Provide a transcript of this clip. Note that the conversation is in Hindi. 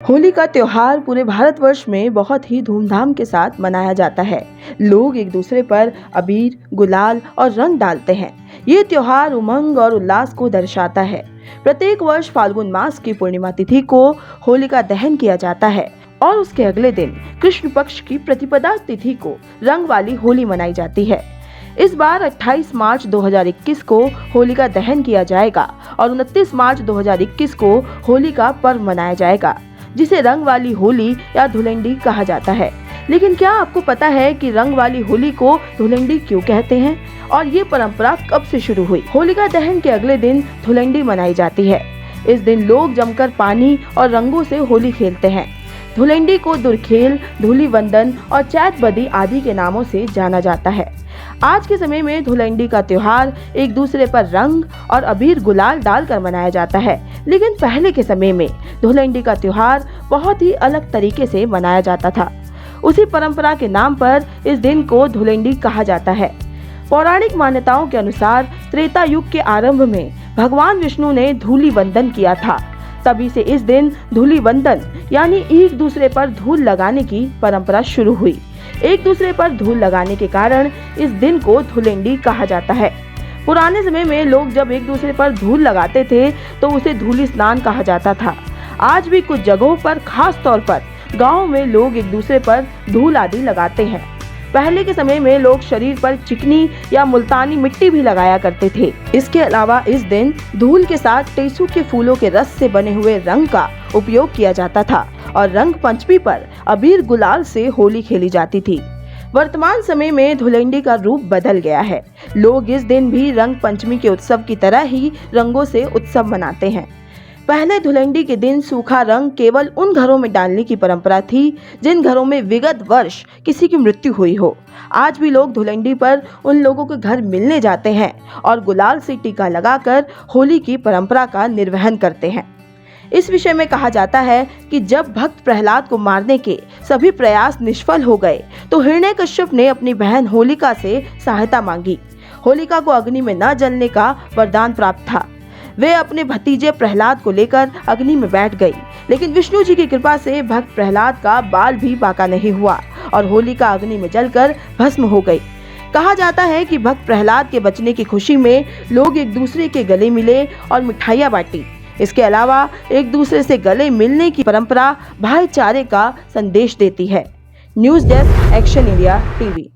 होली का त्योहार पूरे भारतवर्ष में बहुत ही धूमधाम के साथ मनाया जाता है। लोग एक दूसरे पर अबीर, गुलाल और रंग डालते हैं। ये त्योहार उमंग और उल्लास को दर्शाता है। प्रत्येक वर्ष फाल्गुन मास की पूर्णिमा तिथि को होलिका दहन किया जाता है और उसके अगले दिन कृष्ण पक्ष की प्रतिपदा तिथि को रंग वाली होली मनाई जाती है। इस बार 28 मार्च 2021 को होलिका दहन किया जाएगा और 29 मार्च 2021 को होली का पर्व मनाया जाएगा, जिसे रंग वाली होली या धुलेंडी कहा जाता है। लेकिन क्या आपको पता है कि रंग वाली होली को धुलेंडी क्यों कहते हैं और ये परंपरा कब से शुरू हुई? होलिका दहन के अगले दिन धुलेंडी मनाई जाती है। इस दिन लोग जमकर पानी और रंगों से होली खेलते हैं। धुलेंडी को दुरखेल, धूलिवंदन और चैतबदी आदि के नामों से जाना जाता है। आज के समय में धुलेंडी का त्योहार एक दूसरे पर रंग और अबीर गुलाल डालकर मनाया जाता है, लेकिन पहले के समय में धुलेंडी का त्योहार बहुत ही अलग तरीके से मनाया जाता था। उसी परंपरा के नाम पर इस दिन को धुलेंडी कहा जाता है। पौराणिक मान्यताओं के अनुसार त्रेता युग के आरंभ में भगवान विष्णु ने धूलिवंदन किया था। तभी से इस दिन धूलिवंदन यानी एक दूसरे पर धूल लगाने की परंपरा शुरू हुई। एक दूसरे पर धूल लगाने के कारण इस दिन को धुलेंडी कहा जाता है। पुराने समय में लोग जब एक दूसरे पर धूल लगाते थे तो उसे धूली स्नान कहा जाता था। आज भी कुछ जगहों पर, खास तौर पर गाँव में, लोग एक दूसरे पर धूल आदि लगाते हैं। पहले के समय में लोग शरीर पर चिकनी या मुल्तानी मिट्टी भी लगाया करते थे। इसके अलावा इस दिन धूल के साथ टेसू के फूलों के रस से बने हुए रंग का उपयोग किया जाता था और रंग पंचमी पर अबीर गुलाल से होली खेली जाती थी। वर्तमान समय में धुलेंडी का रूप बदल गया है। लोग इस दिन भी रंग पंचमी के उत्सव की तरह ही रंगों से उत्सव मनाते हैं। पहले धुलेंडी के दिन सूखा रंग केवल उन घरों में डालने की परंपरा थी जिन घरों में विगत वर्ष किसी की मृत्यु हुई हो। आज भी लोग धुलेंडी पर उन लोगों के घर मिलने जाते हैं और गुलाल से टीका लगाकर होली की परंपरा का निर्वहन करते हैं। इस विषय में कहा जाता है कि जब भक्त प्रहलाद को मारने के सभी प्रयास निष्फल हो गए तो हिरण्यकश्यप ने अपनी बहन होलिका से सहायता मांगी। होलिका को अग्नि में न जलने का वरदान प्राप्त था। वे अपने भतीजे प्रहलाद को लेकर अग्नि में बैठ गई, लेकिन विष्णु जी की कृपा से भक्त प्रहलाद का बाल भी बाका नहीं हुआ और होलिका अग्नि में जलकर भस्म हो गई। कहा जाता है कि भक्त प्रहलाद के बचने की खुशी में लोग एक दूसरे के गले मिले और मिठाइयाँ बांटी। इसके अलावा एक दूसरे से गले मिलने की परंपरा भाईचारे का संदेश देती है। News desk, action India TV.